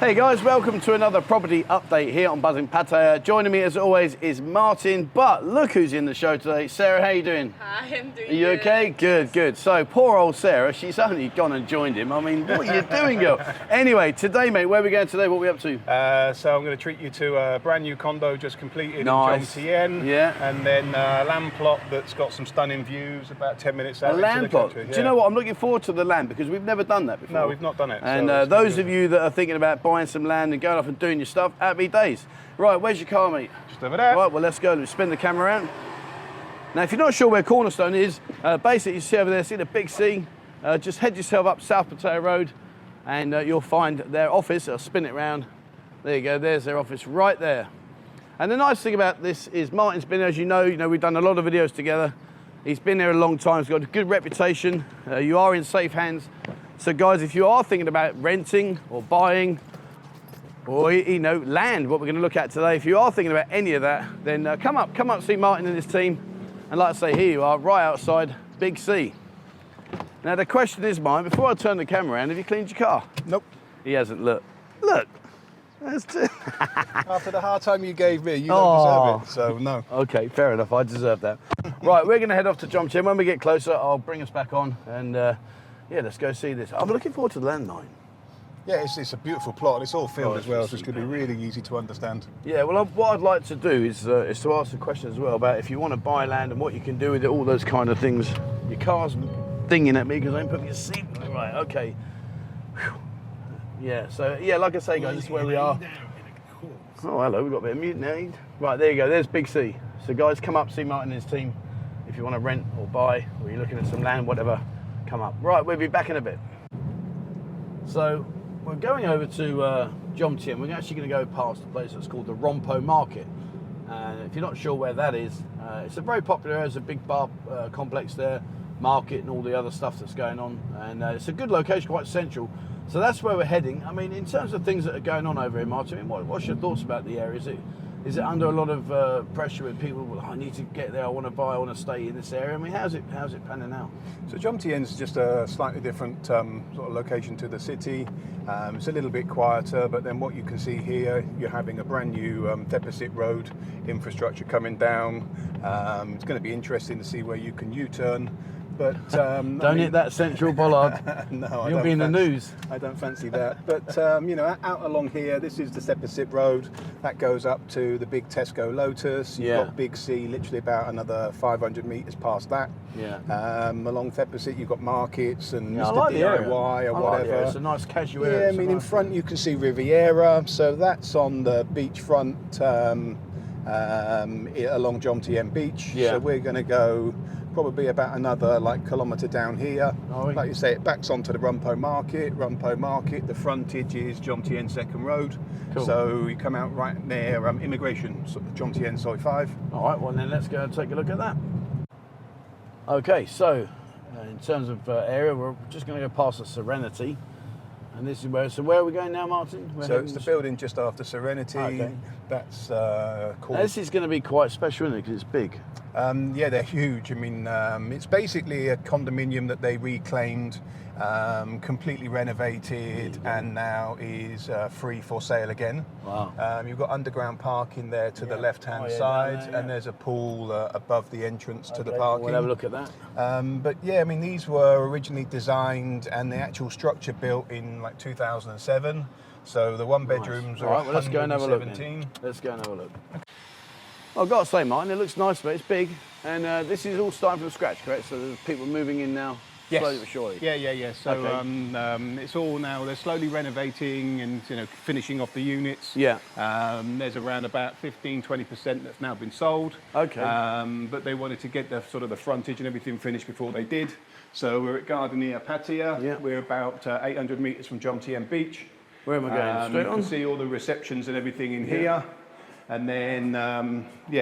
Hey guys, welcome to another property update here on Buzzing Pattaya. Joining me as always is Martin, but look who's in the show today. Sarah, how you doing? Hi, I'm doing good. Are you okay? Good, good. So poor old Sarah, she's only gone and joined him. I mean, what are you doing, girl? Anyway, today, mate, where are we going today? What are we up to? So I'm going to treat you to a brand new condo just completed Nice. in Jomtien. Yeah. And then a land plot that's got some stunning views, about 10 minutes out A into land the plot. country. Do you know what? I'm looking forward to the land because we've never done that before. No, we've not done it. And so it's those gonna of be you that are thinking about buying some land and going off and doing your stuff, happy days. Right, where's your car, mate? just over there. Right, well, let's go. Let's spin the camera around. Now, if you're not sure where Cornerstone is, basically you see over there, see the big C, just head yourself up South Pattaya Road and you'll find their office. I'll spin it around. There you go, there's their office right there. And the nice thing about this is Martin's been, as you know, we've done a lot of videos together. He's been there a long time, he's got a good reputation. You are in safe hands. So guys, if you are thinking about renting or buying or, land, what we're going to look at today, if you are thinking about any of that, then come up, see Martin and his team. And like I say, here you are, right outside Big C. Now the question is, Martin, before I turn the camera around, have you cleaned your car? Nope. He hasn't, look. That's After the hard time you gave me, you don't deserve it, so no. Okay, fair enough, I deserve that. Right, we're going to head off to Jomtien. When we get closer, I'll bring us back on and yeah, let's go see this. I'm looking forward to the landline. Yeah, it's a beautiful plot. It's all filled it's as well, just so it's going to be really easy to understand. Yeah, well, what I'd like to do is to ask a question as well about if you want to buy land and what you can do with it, all those kind of things. Your car's dinging at me because I ain't putting your seat right. Okay. Whew. Yeah. So yeah, like I say, guys, this is where we are. Oh, hello. We've got a bit of mute now. Right, there you go. There's Big C. So guys, come up, see Martin and his team. If you want to rent or buy, or you're looking at some land, whatever, come up. Right, we'll be back in a bit. So we're going over to Jomtien. We're actually going to go past a place that's called the Rompo Market. And if you're not sure where that is, it's a very popular area. There's a big bar complex there, market and all the other stuff that's going on. And it's a good location, quite central. So that's where we're heading. I mean, in terms of things that are going on over here, Martin, I mean, what's your thoughts about the area? Is it under a lot of pressure with people? Well, I need to get there. I want to buy. I want to stay in this area. I mean, how's it panning out? So Jomtien's just a slightly different sort of location to the city. It's a little bit quieter, but then what you can see here, you're having a brand new deficit road infrastructure coming down. It's going to be interesting to see where you can U-turn. But don't hit that central bollard. No, you'll be in the news. I don't fancy that. But out along here, this is the deficit road that goes up to the big Tesco Lotus. You've got Big C, literally about another 500 metres past that. Yeah. Along deficit, you've got markets and I Mr. like DIY or whatever. It's a nice casual area. Yeah, I mean, in front you can see Riviera, so that's on the beachfront along Jomtien Beach. Yeah. So we're going to go probably about another kilometre down here. Like you say, it backs onto the Rompo Market. The frontage is Jomtien Second Road. Cool. So you come out right near immigration, Jomtien Soi 5. All right, well then let's go and take a look at that. Okay, so in terms of area, we're just going to go past the Serenity. And this is where, so where are we going now, Martin? So it's the building just after Serenity. Okay. That's called... Now, this is going to be quite special, isn't it, because it's big? Yeah, they're huge. I mean, it's basically a condominium that they reclaimed, completely renovated, and now is free for sale again. Wow. You've got underground parking there to the left-hand side, and there's a pool above the entrance to the parking. We'll have a look at that. But yeah, I mean, these were originally designed and the actual structure built in 2007. So the one bedrooms are 117. Well, let's go and have a look. Let's go and have a look. Well, I've got to say, Martin, it looks nice, but it's big. And this is all starting from scratch, correct? So there's people moving in now, slowly but surely. Yeah. So it's all now, they're slowly renovating and finishing off the units. Yeah. There's around about 15-20% that's now been sold. Okay. But they wanted to get the sort of the frontage and everything finished before they did. So we're at Gardenia Pattaya. Yeah. We're about 800 metres from Jomtien Beach. Where am I going? Straight you on? can see all the receptions and everything in here. And then,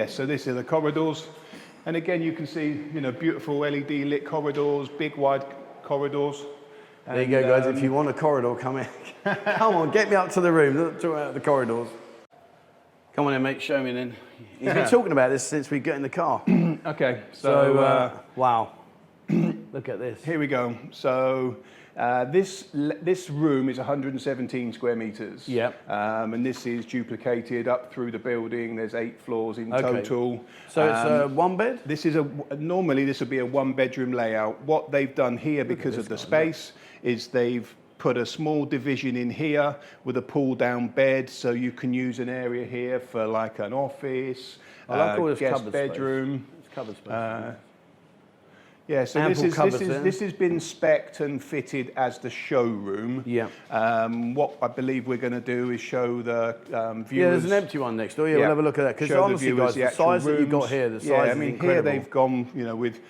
so these are the corridors. And again, you can see, beautiful LED lit corridors, big wide corridors. There you go, guys. If you want a corridor, come in. Come on, get me up to the room. Don't talk about the corridors. Come on in, mate. Show me then. He's been talking about this since we got in the car. Okay. So wow. Look at this. Here we go. So This room is 117 square meters. Yeah. And this is duplicated up through the building. There's 8 floors in total. So it's one bed? This is normally this would be a 1-bedroom layout. What they've done here, because of the space, is they've put a small division in here with a pull-down bed, so you can use an area here for like an office, I like all this guest bedroom. Space. It's cupboard space. Yeah, so this has been spec'd and fitted as the showroom. Yeah. What I believe we're going to do is show the viewers. Yeah, there's an empty one next door. Yeah, we'll have a look at that. Because honestly, guys, the size that you've got here, the size is incredible. Here they've gone, with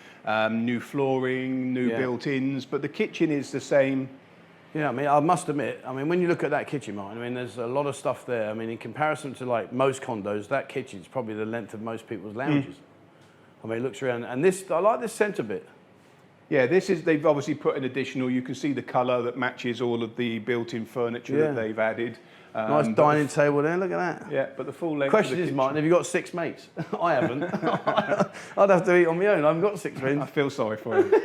new flooring, new built-ins, but the kitchen is the same. Yeah, I mean, I must admit, when you look at that kitchen, Martin, there's a lot of stuff there. In comparison to like most condos, that kitchen's probably the length of most people's lounges. It looks around, and I like this centre bit. Yeah, they've obviously put an additional, you can see the colour that matches all of the built-in furniture that they've added. Nice dining table there, look at that. Yeah, but the full length Question is, Martin, have you got 6 mates? I haven't. I'd have to eat on my own, I haven't got 6 mates. I feel sorry for you.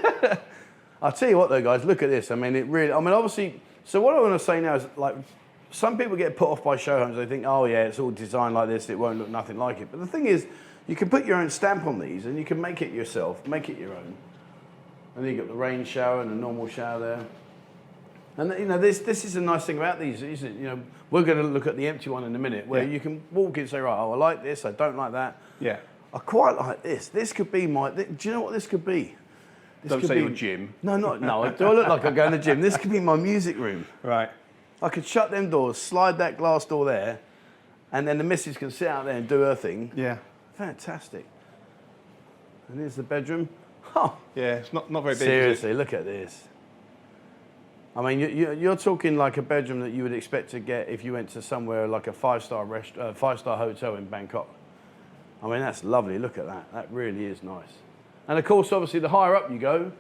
I'll tell you what though, guys, look at this. Obviously, so what I want to say now is, like, some people get put off by show homes. They think, oh yeah, it's all designed like this, it won't look nothing like it. But the thing is, you can put your own stamp on these and you can make it yourself, make it your own. And then you've got the rain shower and the normal shower there. And this is a nice thing about these, isn't it? We're going to look at the empty one in a minute, where you can walk in and say, right, I like this, I don't like that. Yeah. I quite like this. This could be do you know what this could be? Don't say your gym. No. Do I look like I go in the gym? This could be my music room. Right. I could shut them doors, slide that glass door there, and then the missus can sit out there and do her thing. Yeah. Fantastic. And here's the bedroom. Oh. Yeah, it's not very big. Seriously, look at this. You're talking like a bedroom that you would expect to get if you went to somewhere like a 5-star hotel in Bangkok. That's lovely. Look at that. That really is nice. And of course, obviously, the higher up you go,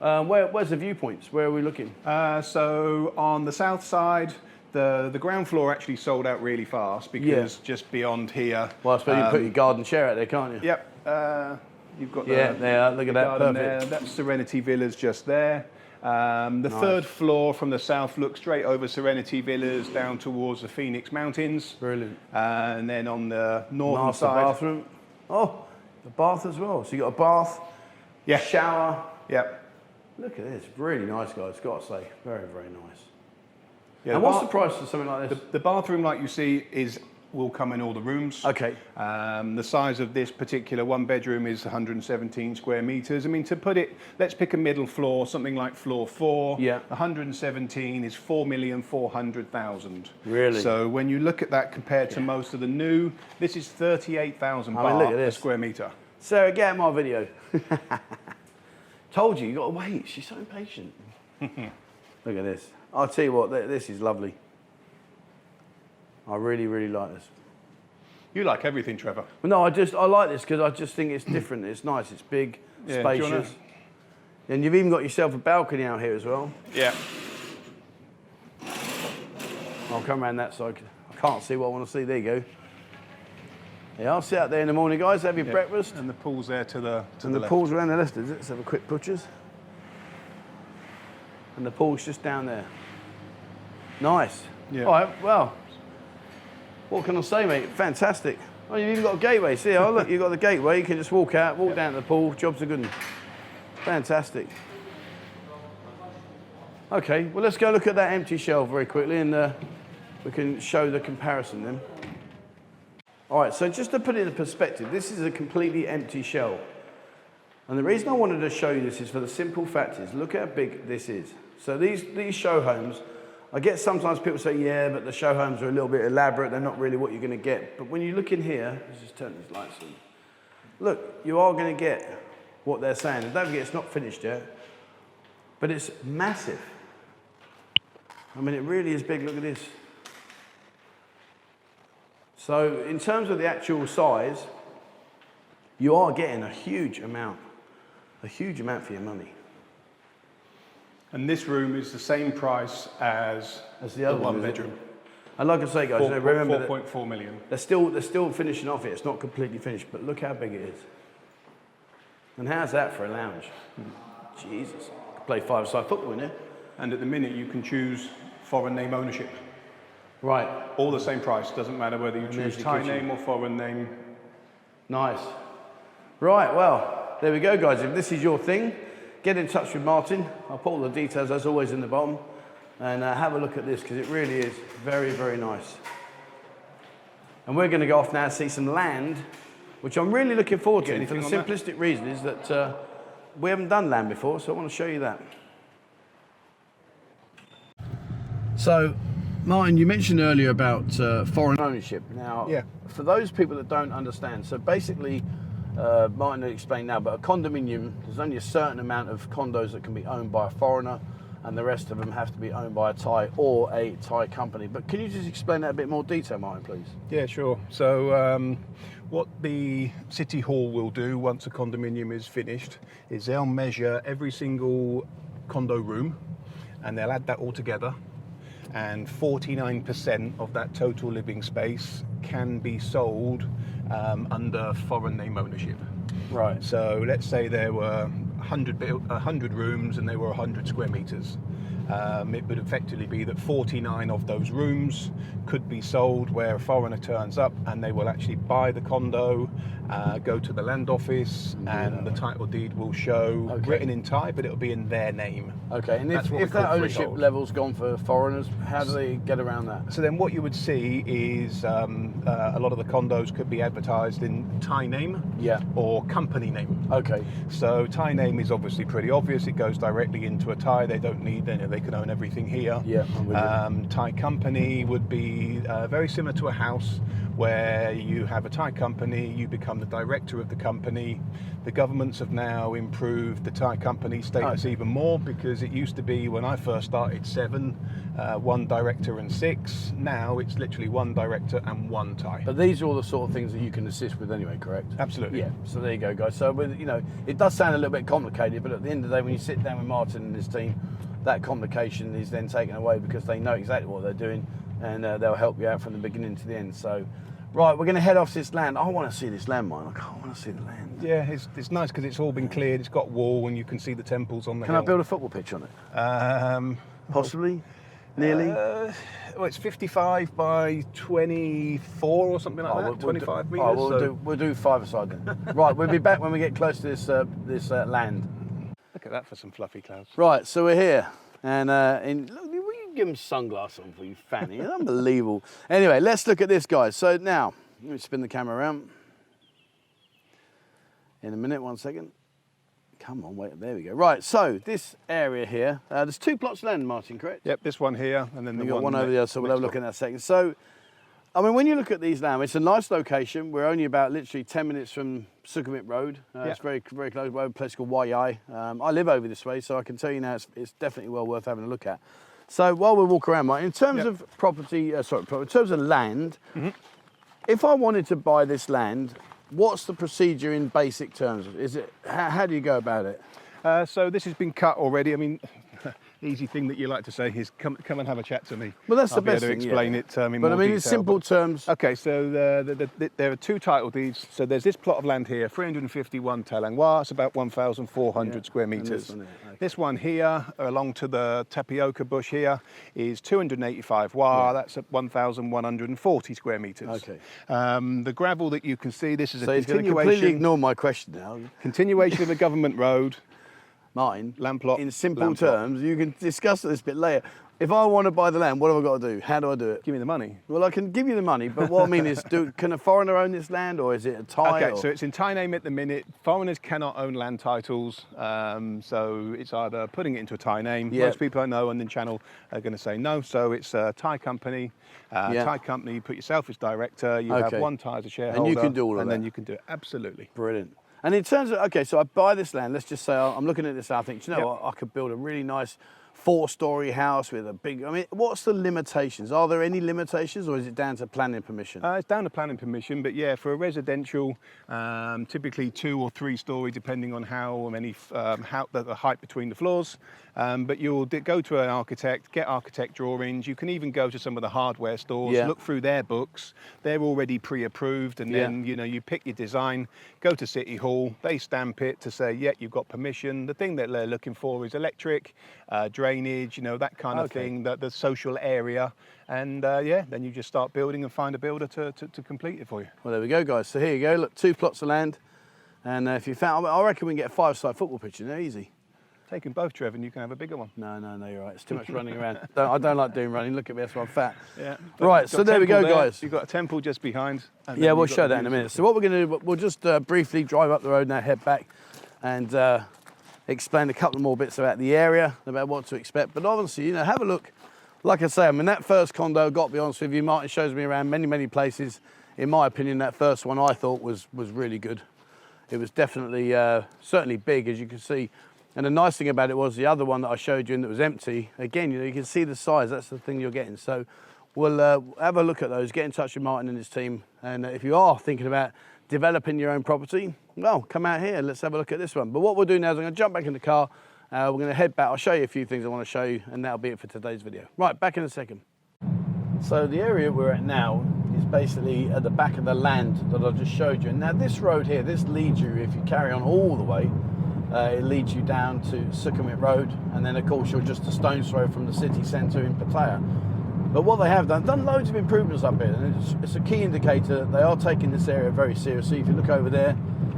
where's the viewpoints? Where are we looking? So on the south side, the ground floor actually sold out really fast because just beyond here. Well, I suppose you can put your garden chair out there, can't you? Yep. You've got there. Look at that. Perfect. There. That's Serenity Villas just there. The third floor from the south looks straight over Serenity Villas down towards the Phoenix Mountains. Brilliant. And then on the northern Master side, bathroom. Oh, the bath as well. So you got a bath. Yeah. Shower. Yep. Look at this. Really nice, guys. Got to say, very, very nice. Yeah, and what's the price for something like this? The bathroom, like you see, will come in all the rooms. Okay. The size of this particular 1-bedroom is 117 square meters. To put it, let's pick a middle floor, something like floor 4. Yeah. 117 is 4,400,000. Really? So when you look at that compared to most of the new, this is 38,000 baht a square meter. Sarah, get out my video. Told you got to wait. She's so impatient. Look at this. I'll tell you what, this is lovely. I really, really like this. You like everything, Trevor. Well, no, I like this because I just think it's different. It's nice. It's big, spacious. And you've even got yourself a balcony out here as well. Yeah. I'll come around that side. I can't see what I want to see. There you go. Yeah, I'll sit out there in the morning, guys. Have your breakfast. And the pool's there to the left. And the pool's around the left, is it? Let's have a quick butcher's. And the pool's just down there. Nice. Yeah. All right, well, what can I say, mate? Fantastic. Oh, you've even got a gateway. See, oh, look, you've got the gateway. You can just walk out, walk down to the pool. Jobs are good. Fantastic. Okay, well, let's go look at that empty shelf very quickly and we can show the comparison then. All right, so just to put it in perspective, this is a completely empty shell. And the reason I wanted to show you this is for the simple fact is, look how big this is. So these show homes, I get sometimes people say, yeah, but the show homes are a little bit elaborate, they're not really what you're going to get. But when you look in here, let's just turn these lights on. Look, you are going to get what they're saying. And don't forget, it's not finished yet, but it's massive. It really is big, look at this. So in terms of the actual size, you are getting a huge amount for your money. And this room is the same price as the other 1-bedroom. And like I say, guys, remember 4.4 million. They're still finishing off it. It's not completely finished, but look how big it is. And how's that for a lounge? Jesus, could play 5-side football in here. and at the minute you can choose foreign name ownership. Right. All the same price, doesn't matter whether you choose the Thai kitchen. name or foreign name. Nice. Right, well, there we go, guys. If this is your thing, get in touch with Martin. I'll put all the details, as always, in the bottom. And have a look at this, because it really is very, very nice. And we're going to go off now and see some land, which I'm really looking forward to, for the simplistic reason is that we haven't done land before, so I want to show you that. So, Martin, you mentioned earlier about foreign ownership. Now, for those people that don't understand, so basically, Martin will explain now, but a condominium, there's only a certain amount of condos that can be owned by a foreigner, and the rest of them have to be owned by a Thai or a Thai company. But can you just explain that a bit more detail, Martin, please? Yeah, sure. So what the City Hall will do once a condominium is finished is they'll measure every single condo room and they'll add that all together, and 49% of that total living space can be sold under foreign name ownership. Right. So let's say there were 100 rooms and they were 100 square meters. It would effectively be that 49 of those rooms could be sold where a foreigner turns up and they will actually buy the condo, go to the land office, and the title deed will show written in Thai, but it'll be in their name. Okay, and if that ownership level's gone for foreigners, how do they get around that? So then what you would see is a lot of the condos could be advertised in Thai name or company name. Okay. So Thai name is obviously pretty obvious. It goes directly into a Thai. They don't need any, they can own everything here. Yeah, I'm with you. Thai company would be very similar to a house where you have a Thai company, you become the director of the company. The governments have now improved the Thai company status even more, because it used to be, when I first started, 7, 1 director and 6. Now it's literally 1 director and 1 Thai. But these are all the sort of things that you can assist with anyway, correct? Absolutely. Yeah, so there you go, guys. So, it does sound a little bit complicated, but at the end of the day, when you sit down with Martin and his team, that complication is then taken away because they know exactly what they're doing, and they'll help you out from the beginning to the end. So, right, we're going to head off this land. I want to see this land, Mike. I want to see the land. Yeah, it's nice because it's all been cleared. It's got wall and you can see the temples on the hill. Can I build a football pitch on it? Possibly? Nearly? Well, it's 55 by 24 or something like that, 25 metres. We'll do 5-a-side then. Right, we'll be back when we get close to this land. Look at that for some fluffy clouds. Right, so we're here. And look, will you give him sunglasses on for you, Fanny? It's unbelievable. Anyway, let's look at this, guys. So now, let me spin the camera around. In a minute, 1 second. Come on, wait, there we go. Right, so this area here, there's 2 plots of land, Martin, correct? Yep, this one here, and then we've got one over there, so we'll have a look in that second. So, I mean, when you look at these land, it's a nice location. We're only about literally 10 minutes from Sukhumvit Road. It's very, very close, a place called Wai. I live over this way, so I can tell you now it's definitely well worth having a look at. So while we walk around, Martin, in terms of property, in terms of land, if I wanted to buy this land, what's the procedure in basic terms? Is it how do you go about it? So this has been cut already. I mean, easy thing that you like to say is come and have a chat to me. Well, that's the best thing. thing. Explain it in but more I mean, detail. in simple terms. Okay, so there are 2 title deeds. So there's this plot of land here, 351 Talangwa. It's about 1,400 square meters. This one here, along to the tapioca bush here, is 285 Wa. That's at 1,140 square meters. Okay. The gravel that you can see, this is so a he's going to continuation. completely ignore my question now. Continuation of a government road. Martin, land plot. In simple terms, you can discuss this bit later. If I want to buy the land, what have I got to do? How do I do it? Give me the money. Well, I can give you the money, but what I mean is, can a foreigner own this land, or is it a Thai? Okay, so it's in Thai name at the minute. Foreigners cannot own land titles, so it's either putting it into a Thai name. Most people I know on the channel are going to say no, so it's a Thai company. Thai company, you put yourself as director, you have 1 Thai as a shareholder. And you can do all of that. And then you can do it, absolutely. Brilliant. And in terms of, okay, so I buy this land, let's just say I'm looking at this, I think, you know what, I could build a really nice 4-storey house with a big, I mean, what's the limitations? Are there any limitations, or is it down to planning permission? It's down to planning permission, but yeah, for a residential, typically 2 or 3 storey, depending on how many, the height between the floors. But you'll go to an architect, get architect drawings. You can even go to some of the hardware stores, look through their books. They're already pre-approved, and then you pick your design, go to City Hall, they stamp it to say, yeah, you've got permission. The thing that they're looking for is electric, drainage, you know, that kind of thing, the social area. And yeah, then you just start building and find a builder to complete it for you. Well, there we go, guys. So here you go. Look, 2 plots of land. And if you found, I reckon we can get a 5-side football pitch in there, easy. Taking both, Trev, and you can have a bigger one. No, you're right. It's too much running around. I don't like doing running. Look at me, that's why I'm fat. Yeah. Right, so there we go, guys. You've got a temple just behind. Yeah, we'll show that in a minute. So what we're going to do, we'll just briefly drive up the road now, head back, and explain a couple more bits about the area, about what to expect. But obviously, you know, have a look. Like I say, I mean, that first condo, got to be honest with you, Martin shows me around many places. In my opinion, that first one I thought was really good. It was definitely, certainly big, as you can see. And the nice thing about it was the other one that I showed you and that was empty, again, you know, you can see the size, that's the thing you're getting. So we'll have a look at those, get in touch with Martin and his team. And if you are thinking about developing your own property, well, come out here, let's have a look at this one. But what we'll do now is I'm going to jump back in the car, we're going to head back, I'll show you a few things I want to show you, and that'll be it for today's video. Right, back in a second. So the area we're at now is basically at the back of the land that I just showed you. And now this road here, this leads you, if you carry on all the way, it leads you down to Sukhumvit Road, and then of course you're just a stone's throw from the city centre in Pattaya. But what they have done loads of improvements up here, and it's a key indicator that they are taking this area very seriously. If you look over there,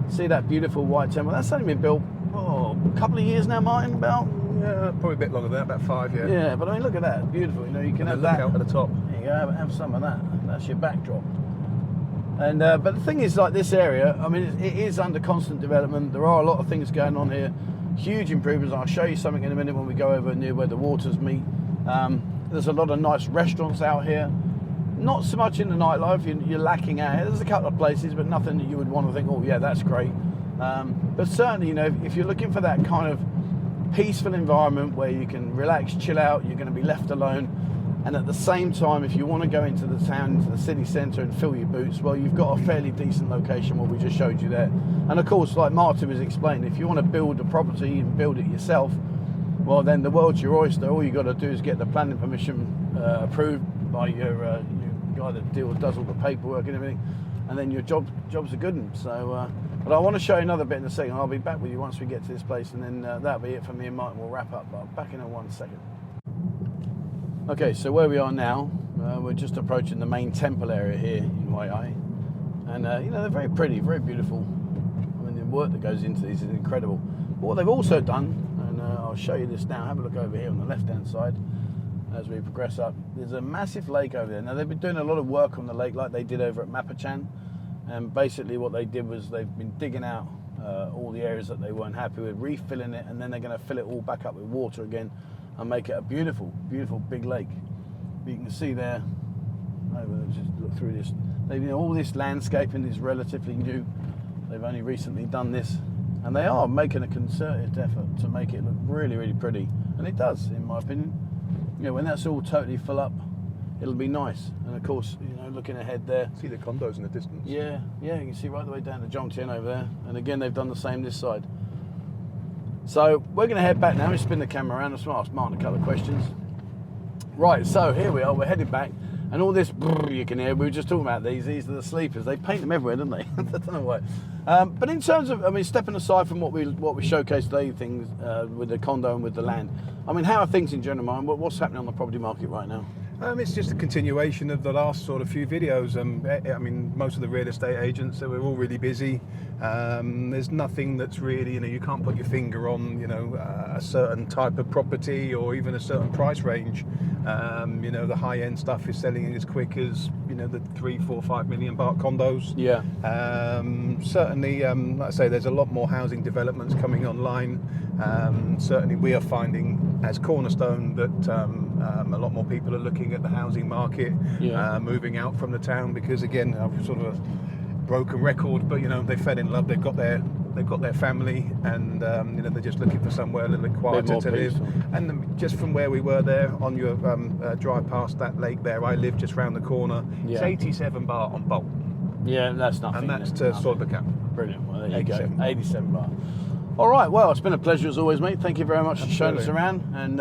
see that beautiful white temple, that's only been built, a couple of years now, Martin, about? Yeah, probably a bit longer than that, about 5 years. Yeah, but I mean, look at that, beautiful. You know, you can have that out at the top. There you go, have some of that. That's your backdrop. And but the thing is, like this area, I mean, it is under constant development. There are a lot of things going on here, huge improvements. I'll show you something in a minute when we go over near where the waters meet. There's a lot of nice restaurants out here. Not so much in the nightlife, you're lacking out here. There's a couple of places, but nothing that you would want to think, oh yeah, that's great. But certainly, you know, if you're looking for that kind of peaceful environment where you can relax, chill out, you're going to be left alone, and at the same time, if you want to go into the town, into the city centre and fill your boots, well, you've got a fairly decent location, what we just showed you there. And of course, like Martin was explaining, if you want to build a property and build it yourself, well, then the world's your oyster. All you got to do is get the planning permission approved by your guy that does all the paperwork and everything, and then your job's a good one. So, but I want to show you another bit in a second. I'll be back with you once we get to this place, and then that'll be it for me and Martin. We'll wrap up. But I'll back in 1 second. Okay, so where we are now, we're just approaching the main temple area here in Waiai, and you know, they're very pretty, very beautiful. I mean, the work that goes into these is incredible. But what they've also done, and I'll show you this now. Have a look over here on the left-hand side as we progress up. There's a massive lake over there. Now they've been doing a lot of work on the lake, like they did over at Mapachan, and basically what they did was they've been digging out all the areas that they weren't happy with, refilling it, and then they're going to fill it all back up with water again and make it a beautiful, beautiful big lake. You can see there, just look through this, you know, all this landscaping is relatively new. They've only recently done this, and they are making a concerted effort to make it look really, really pretty. And it does, in my opinion. You know, when that's all totally full up, it'll be nice. And of course, you know, looking ahead there. See the condos in the distance. Yeah, you can see right the way down to Jomtien over there. And again, they've done the same this side. So we're going to head back now. We spin the camera around. I'll ask Martin a couple of questions. Right, so here we are. We're headed back, and all this you can hear. We were just talking about these. These are the sleepers. They paint them everywhere, don't they? I don't know why. But in terms of, I mean, stepping aside from what we showcased today, things with the condo and with the land. I mean, how are things in general, Martin? What's happening on the property market right now? It's just a continuation of the last sort of few videos. I mean, most of the real estate agents, so we're all really busy. There's nothing that's really, you know, you can't put your finger on, you know, a certain type of property or even a certain price range. You know, the high-end stuff is selling as quick as, you know, the 3, 4, 5 million baht condos. Yeah. Certainly, like I say, there's a lot more housing developments coming online. Certainly, we are finding as Cornerstone that a lot more people are looking at the housing market, moving out from the town because, again, I've sort of a broken record, but you know, they fell in love. They've got their family, and you know, they're just looking for somewhere a little bit quieter to live. And just from where we were there on your drive past that lake there, I live just round the corner. It's 87 baht on Bolt. Yeah, that's nothing. And that's to sort of the cap. Brilliant. Well, there you go. 87 baht. All right. Well, it's been a pleasure as always, mate. Thank you very much for showing us around, and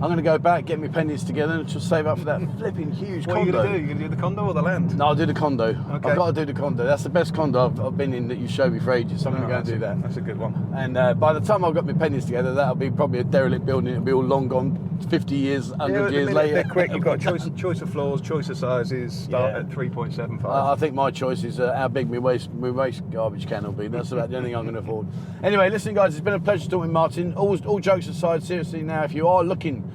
I'm going to go back, get my pennies together, and just save up for that flipping huge What condo. are you going to do? You going to do the condo or the land? No, I'll do the condo. Okay. I've got to do the condo. That's the best condo I've been in that you showed me for ages. So I'm going to go and do that. That's a good one. And by the time I've got my pennies together, that'll be probably a derelict building. It'll be all long gone, 50 years, 100 years later. They're quick. You've got choice of floors, choice of sizes. Start Yeah. at 3.75. I think my choice is how big my waste garbage can will be. That's about the only thing I'm going to afford. Anyway, listen, guys, it's been a pleasure talking with Martin. All jokes aside, seriously, now, if you are looking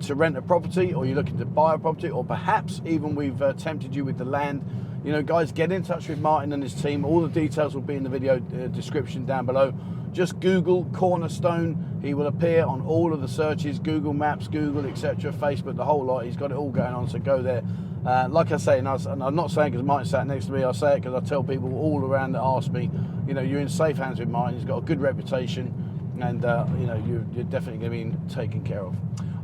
to rent a property, or you're looking to buy a property, or perhaps even we've tempted you with the land, you know, guys, get in touch with Martin and his team. All the details will be in the video description down below. Just Google Cornerstone. He will appear on all of the searches, Google Maps, Google, etc., Facebook, the whole lot. He's got it all going on, so go there. Like I say, and I'm not saying because Martin sat next to me, I say it because I tell people all around that ask me, you know, you're in safe hands with Martin. He's got a good reputation, and you know, you're definitely going to be taken care of.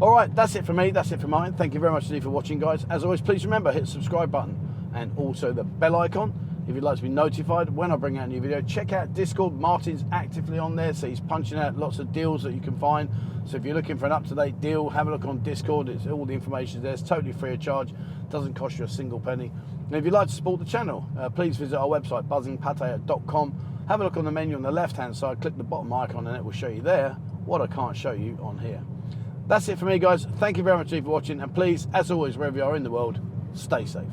All right, that's it for me. That's it for Martin. Thank you very much indeed for watching, guys. As always, please remember, hit the subscribe button and also the bell icon if you'd like to be notified when I bring out a new video. Check out Discord. Martin's actively on there, so he's punching out lots of deals that you can find. So if you're looking for an up-to-date deal, have a look on Discord. It's all the information there. It's totally free of charge. Doesn't cost you a single penny. And if you'd like to support the channel, please visit our website, buzzingpattaya.com. Have a look on the menu on the left-hand side. Click the bottom icon, and it will show you there what I can't show you on here. That's it for me, guys. Thank you very much for watching, and please, as always, wherever you are in the world, stay safe.